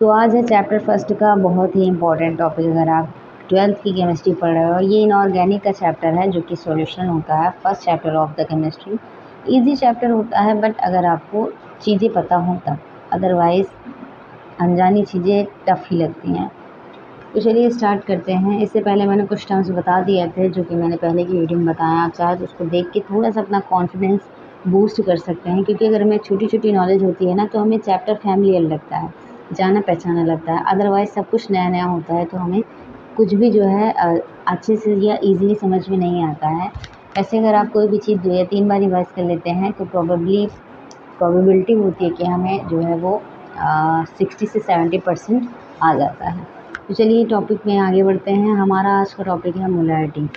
तो आज है चैप्टर फर्स्ट का बहुत ही इम्पोर्टेंट टॉपिक। अगर आप ट्वेल्थ की केमिस्ट्री पढ़ रहे हो, ये इनऑर्गेनिक का चैप्टर है जो कि सॉल्यूशन होता है first chapter of the chemistry. Easy chapter होता है बट अगर आपको चीज़ें पता हो तब, अदरवाइज़ अनजानी चीज़ें टफ ही लगती हैं। तो चलिए स्टार्ट करते हैं। इससे पहले मैंने कुछ टर्म्स बता दिए थे जो कि मैंने पहले की वीडियो में बताया। आप चाहे तो उसको देख के थोड़ा सा अपना कॉन्फिडेंस बूस्ट कर सकते हैं, क्योंकि अगर हमें छोटी छोटी नॉलेज होती है ना तो हमें चैप्टर फैमिलियर लगता है, जाना पहचाना लगता है। अदरवाइज़ सब कुछ नया नया होता है तो हमें कुछ भी जो है अच्छे से या ईज़िली समझ में नहीं आता है। वैसे अगर आप कोई भी चीज़ 2 या 3 बार रिवाइज़ कर लेते हैं तो प्रोबेबिलिटी होती है कि हमें जो है वो 60 से 70% आ जाता है। तो चलिए टॉपिक में आगे बढ़ते हैं। हमारा आज का टॉपिक है मोलैरिटी।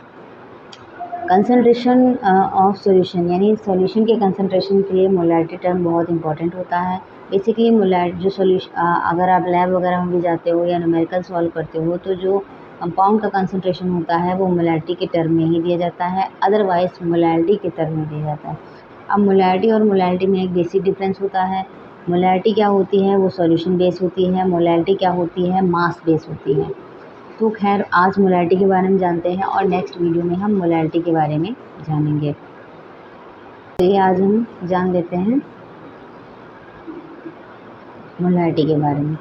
कंसंट्रेशन ऑफ सॉल्यूशन, यानी सॉल्यूशन के कंसंट्रेशन के लिए मोलैरिटी टर्म बहुत इंपॉर्टेंट होता है। बेसिकली मोलैरिटी जो सॉल्यूशन, अगर आप लैब वगैरह में भी जाते हो या न्यूमेरिकल सॉल्व करते हो तो जो कंपाउंड का कंसंट्रेशन होता है वो मोलैरिटी के टर्म में ही दिया जाता है, अदरवाइज मोलैरिटी के टर्म में दिया जाता है। अब मोलैरिटी और मोलैरिटी में एक बेसिक डिफरेंस होता है। मोलैरिटी क्या होती है, वो सॉल्यूशन बेस होती है। मोलैरिटी क्या होती है, मास बेस होती है। तो खैर आज मोलैरिटी के बारे में जानते हैं और नेक्स्ट वीडियो में हम मोलैरिटी के बारे में जानेंगे। तो ये आज हम जान लेते हैं मोलैरिटी के बारे में।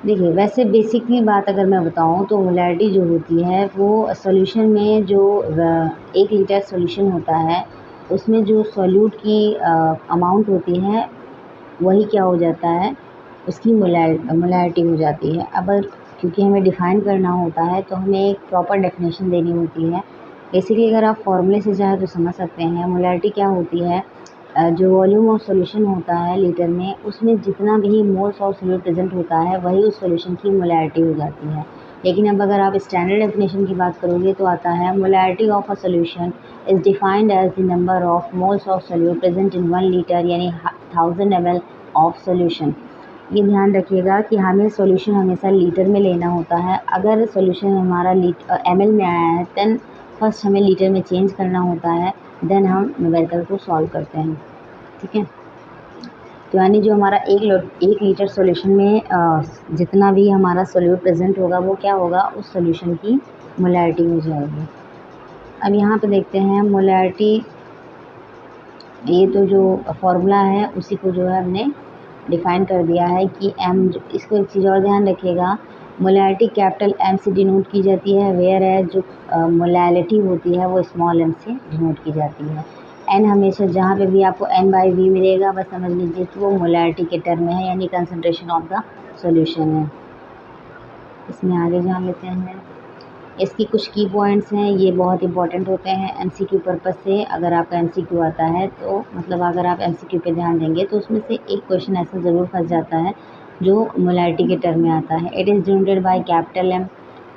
देखिए वैसे बेसिकली बात अगर मैं बताऊं तो मोलैरिटी जो होती है वो सॉल्यूशन में जो 1 लीटर सॉल्यूशन होता है उसमें जो सॉल्यूट की अमाउंट होती है वही क्या हो जाता है, उसकी मोलैरिटी हो जाती है। अब क्योंकि हमें डिफ़ाइन करना होता है तो हमें एक प्रॉपर डेफिनेशन देनी होती है। बेसिकली अगर आप फॉर्मूले से चाहे तो समझ सकते हैं। मोलैरिटी क्या होती है, जो वॉल्यूम ऑफ सॉल्यूशन होता है लीटर में, उसमें जितना भी मोल्स ऑफ सॉल्यूट प्रेजेंट होता है वही उस सॉल्यूशन की मोलैरिटी हो जाती है। लेकिन अब अगर आप स्टैंडर्ड डेफिनेशन की बात करोगे तो आता है molarity of a solution is defined as the number of moles of solute present in 1 litre, यानी 1000 ml ऑफ सॉल्यूशन। ये ध्यान रखिएगा कि हमें सॉल्यूशन हमेशा लीटर में लेना होता है। अगर सॉल्यूशन हमारा ml में आया है देन फर्स्ट हमें लीटर में चेंज करना होता है, देन हम न्यूमेरिकल को सॉल्व करते हैं। ठीक है, तो यानी जो हमारा 1 लीटर सॉल्यूशन में जितना भी हमारा सॉल्यूट प्रेजेंट होगा वो क्या होगा, उस सॉल्यूशन की मोलैरिटी हो जाएगी। अब यहाँ पे देखते हैं मोलैरिटी, ये तो जो फॉर्मूला है उसी को जो है हमने डिफाइन कर दिया है कि एम। इसको एक चीज़ और ध्यान रखिएगा, मोलैरिटी कैपिटल एम से डिनोट की जाती है, वेयर है जो मोलैलिटी होती है वो स्मॉल एम से डिनोट की जाती है। एन हमेशा जहाँ पे भी आपको n/v मिलेगा बस समझ लीजिए कि वो मोलैरिटी के टर्म में है, यानी कंसंट्रेशन ऑफ द सॉल्यूशन है। इसमें आगे जान लेते हैं। इसकी कुछ की पॉइंट्स हैं, ये बहुत इंपॉर्टेंट होते हैं एमसीक्यू पर्पस से। अगर आपका एमसीक्यू आता है तो मतलब अगर आप एमसीक्यू पे ध्यान देंगे तो उसमें से एक क्वेश्चन ऐसा ज़रूर फंस जाता है जो मोलैरिटी के टर्म में आता है। It is denoted by capital M,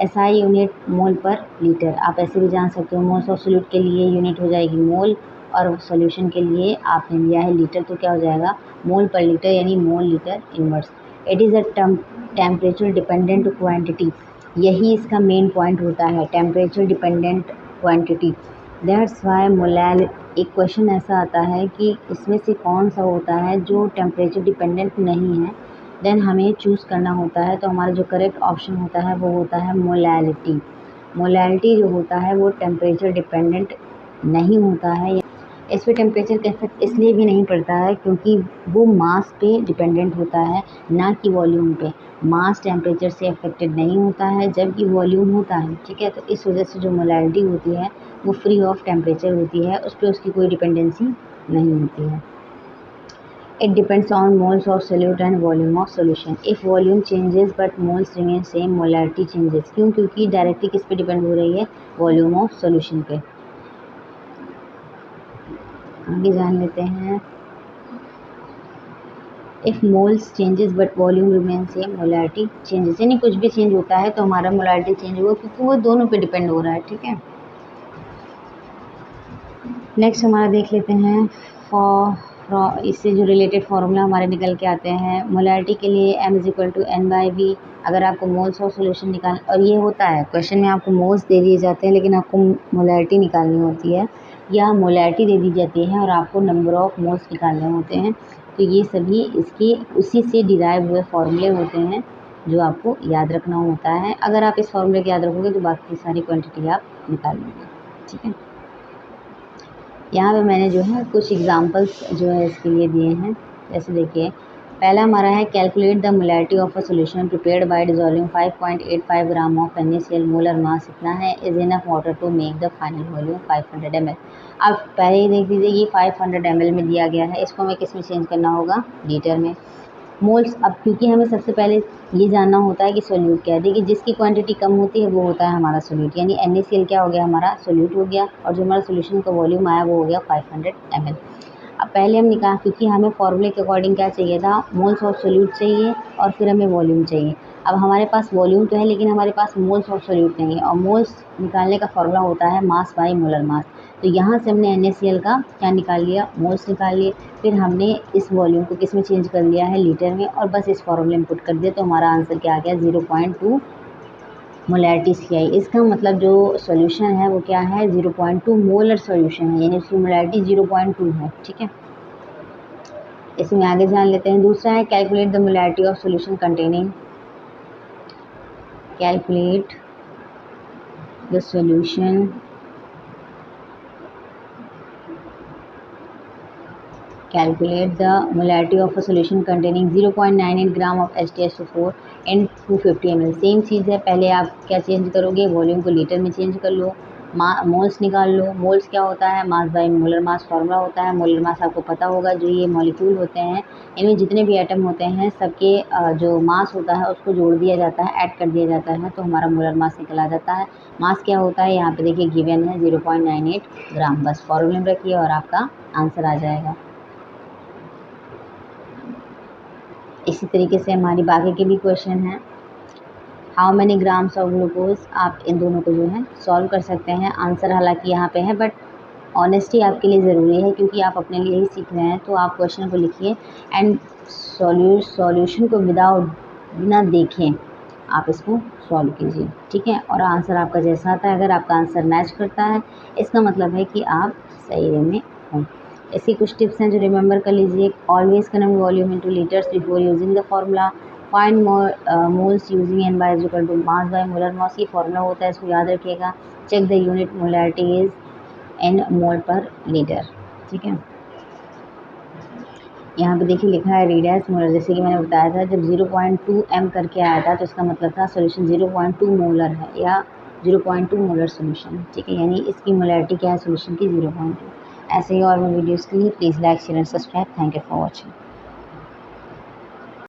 SI unit mole per litre. आप ऐसे भी जान सकते हो, मोल्स ऑफ सॉल्यूट के लिए यूनिट हो जाएगी मोल, और सॉल्यूशन के लिए आपने लिया है लीटर तो क्या हो जाएगा, मोल पर लीटर, यानी mole litre inverse. It is a temperature dependent quantity, यही इसका मेन पॉइंट होता है, temperature dependent quantity. That's why molal, एक क्वेश्चन ऐसा आता है कि इसमें से कौन सा होता है जो टेम्परेचर डिपेंडेंट नहीं है, देन हमें चूज़ करना होता है। तो हमारा जो करेक्ट ऑप्शन होता है वो होता है मोलैलिटी। मोलैलिटी जो होता है वो टेम्परेचर डिपेंडेंट नहीं होता है। इस पे टेम्परेचर का इफेक्ट इसलिए भी नहीं पड़ता है क्योंकि वो मास पे डिपेंडेंट होता है, ना कि वॉल्यूम पे। मास टेम्परेचर से अफेक्टेड नहीं होता है जबकि वॉल्यूम होता है। ठीक है, तो इस वजह से जो मोलैरिटी होती है वो फ्री ऑफ टेम्परेचर होती है, उस पर उसकी कोई डिपेंडेंसी नहीं होती है। It depends on moles of solute and volume of solution. If volume changes but moles remain same, molarity changes. क्यों, क्योंकि डायरेक्टली किस पे डिपेंड हो रही है, वॉल्यूम ऑफ सोल्यूशन पे। आगे जान लेते हैं। If moles changes but volume remain same, molarity changes. यानी कुछ भी चेंज होता है तो हमारा मोलैरिटी चेंज होगा क्योंकि वो दोनों पे डिपेंड हो रहा है। ठीक है, नेक्स्ट हमारा देख लेते हैं इससे जो रिलेटेड फार्मूला हमारे निकल के आते हैं। मोलैरिटी के लिए m = n/v। अगर आपको मोल्स ऑफ सॉल्यूशन निकाल, और ये होता है क्वेश्चन में आपको मोल्स दे दिए जाते हैं लेकिन आपको मोलैरिटी निकालनी होती है, या मोलैरिटी दे दी जाती है और आपको नंबर ऑफ मोल्स निकालने होते हैं। तो ये सभी इसके उसी से डिराइव हुए फॉर्मूले होते हैं जो आपको याद रखना होता है। अगर आप इस फॉर्मूले को याद रखोगे तो बाकी सारी क्वांटिटी आप निकाल लोगे। ठीक है, यहाँ पे मैंने जो है कुछ एग्जांपल्स जो है इसके लिए दिए हैं। जैसे देखिए, पहला हमारा है calculate the molarity of a solution prepared by dissolving 5.85 gram of NaCl, molar mass इतना है, is enough water to make the final volume 500 ml। अब पहले ही देख लीजिए, ये 500 ml में दिया गया है, इसको हमें किस में चेंज करना होगा, लीटर में। मोल्स, अब क्योंकि हमें सबसे पहले ये जानना होता है कि सोल्यूट क्या है। देखिए, जिसकी क्वांटिटी कम होती है वो होता है हमारा सोल्यूट, यानी NaCl क्या हो गया, हमारा सोल्यूट हो गया, और जो हमारा सोल्यूशन का वॉल्यूम आया वो हो गया 500 ml। अब पहले हम निकाल, क्योंकि हमें फॉर्मूले के अकॉर्डिंग क्या चाहिए था, मोल्स ऑफ सोल्यूट चाहिए और फिर हमें वॉल्यूम चाहिए। अब हमारे पास वॉल्यूम तो है लेकिन हमारे पास मोल्स ऑफ सोल्यूट नहीं है, और मोल्स निकालने का फॉर्मूला होता है मास बाई मोलर मास। तो यहाँ से हमने NaCl का क्या निकाल लिया, मोल्स निकाल लिए, फिर हमने इस वॉल्यूम को किस में चेंज कर लिया है, लीटर में, और बस इस फॉर्मूले में पुट कर दिया, तो हमारा आंसर क्या आ गया, 0.2 मोलैरिटी CI। इसका मतलब जो सॉल्यूशन है वो क्या है, 0.2 मोलर सॉल्यूशन है, यानी उसकी मोलैरिटी 0.2 है। ठीक है, इसमें आगे जान लेते हैं। दूसरा है calculate the molarity of solution containing, calculate the solution calculate the molarity of a solution containing 0.98 gram of H2SO4 and 250 ml। Same चीज़ है, पहले आप क्या चेंज करोगे, वॉल्यूम को लीटर में चेंज कर लो, मोल्स निकाल लो। मोल्स क्या होता है, mass by molar mass formula होता है। मोलर मास आपको पता होगा, जो ये मॉलिक्यूल होते हैं इनमें जितने भी एटम होते हैं सबके जो मास होता है उसको जोड़ दिया जाता है, ऐड कर दिया जाता है, तो हमारा मोलर मास निकल आ जाता है। मास क्या होता है, यहाँ पे देखिए गिवन है 0.98 ग्राम, बस फॉर्मूले में रखिए और आपका आंसर आ जाएगा। इसी तरीके से हमारी बाकी के भी क्वेश्चन हैं। How many grams of glucose, आप इन दोनों को जो है सॉल्व कर सकते हैं। आंसर हालांकि यहाँ पे है, बट ऑनेस्टी आपके लिए ज़रूरी है क्योंकि आप अपने लिए ही सीख रहे हैं। तो आप क्वेश्चन को लिखिए एंड सॉल्यूशन को बिना देखें आप इसको सॉल्व कीजिए। ठीक है, और आंसर आपका जैसा आता है, अगर आपका आंसर मैच करता है इसका मतलब है कि आप सही वे में हों। ऐसी कुछ टिप्स हैं जो रिमेंबर कर लीजिए। Always convert volume into litres before using the formula. Find moles using n by equal to mass by molar mass, ये फॉर्मूला होता है, इसको याद रखिएगा। Check the unit molarity is n mole per litre. ठीक है, यहाँ पे देखिए लिखा है रीडैश मोलर, जैसे कि मैंने बताया था जब 0.2 m करके आया था तो इसका मतलब था सोल्यूशन 0.2 मोलर है या 0.2 मोलर सोल्यूशन। ठीक है, यानी इसकी मोलैरिटी क्या है सोल्यूशन की, 0.2। ऐसे ही और मैं वीडियोज़ के लिए please like share and subscribe. Thank you for watching.